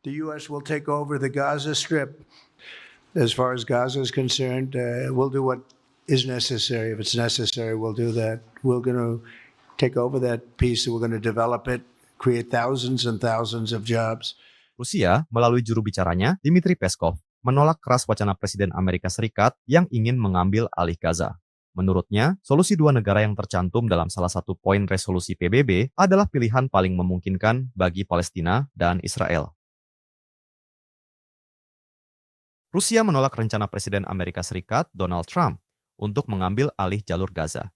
The U.S. will take over the Gaza Strip. As far as Gaza is concerned, we'll do what is necessary. If it's necessary, we'll do that. We're going to take over that piece. We're going to develop it, create thousands and thousands of jobs. Rusia, melalui juru bicaranya, Dmitry Peskov, menolak keras wacana Presiden Amerika Serikat yang ingin mengambil alih Gaza. Menurutnya, solusi dua negara yang tercantum dalam salah satu poin resolusi PBB adalah pilihan paling memungkinkan bagi Palestina dan Israel. Rusia menolak rencana Presiden Amerika Serikat, Donald Trump, untuk mengambil alih jalur Gaza.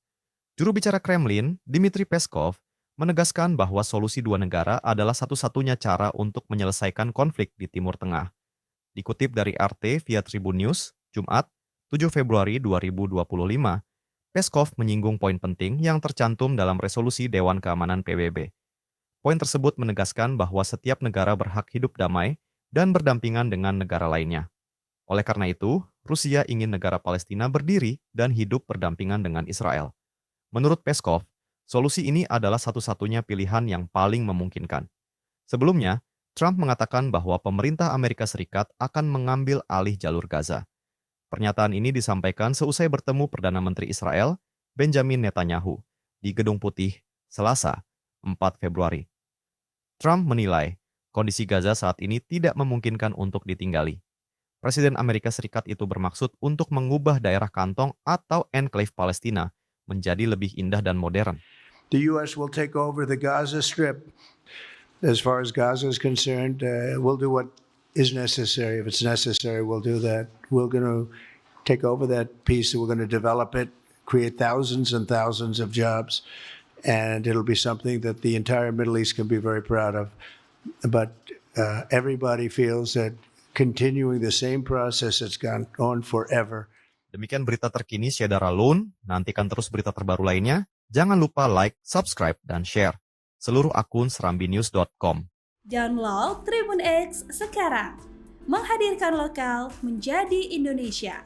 Juru bicara Kremlin, Dmitry Peskov, menegaskan bahwa solusi dua negara adalah satu-satunya cara untuk menyelesaikan konflik di Timur Tengah. Dikutip dari RT via Tribun News, Jumat, 7 Februari 2025, Peskov menyinggung poin penting yang tercantum dalam resolusi Dewan Keamanan PBB. Poin tersebut menegaskan bahwa setiap negara berhak hidup damai dan berdampingan dengan negara lainnya. Oleh karena itu, Rusia ingin negara Palestina berdiri dan hidup berdampingan dengan Israel. Menurut Peskov, solusi ini adalah satu-satunya pilihan yang paling memungkinkan. Sebelumnya, Trump mengatakan bahwa pemerintah Amerika Serikat akan mengambil alih jalur Gaza. Pernyataan ini disampaikan seusai bertemu Perdana Menteri Israel, Benjamin Netanyahu, di Gedung Putih, Selasa, 4 Februari. Trump menilai kondisi Gaza saat ini tidak memungkinkan untuk ditinggali. Presiden Amerika Serikat itu bermaksud untuk mengubah daerah kantong atau enclave Palestina menjadi lebih indah dan modern. The U.S. will take over the Gaza Strip. As far as Gaza is concerned, we'll do what is necessary. If it's necessary, we'll do that. We're going to take over that piece. We're going to develop it, create thousands and thousands of jobs, and it'll be something that the entire Middle East can be very proud of. But everybody feels that continuing the same process that's gone on forever. Demikian berita terkini Syedara Loan. Nantikan terus berita terbaru lainnya. Jangan lupa like, subscribe, dan share. Seluruh akun serambinews.com. Download Tribun X sekarang. Menghadirkan lokal menjadi Indonesia.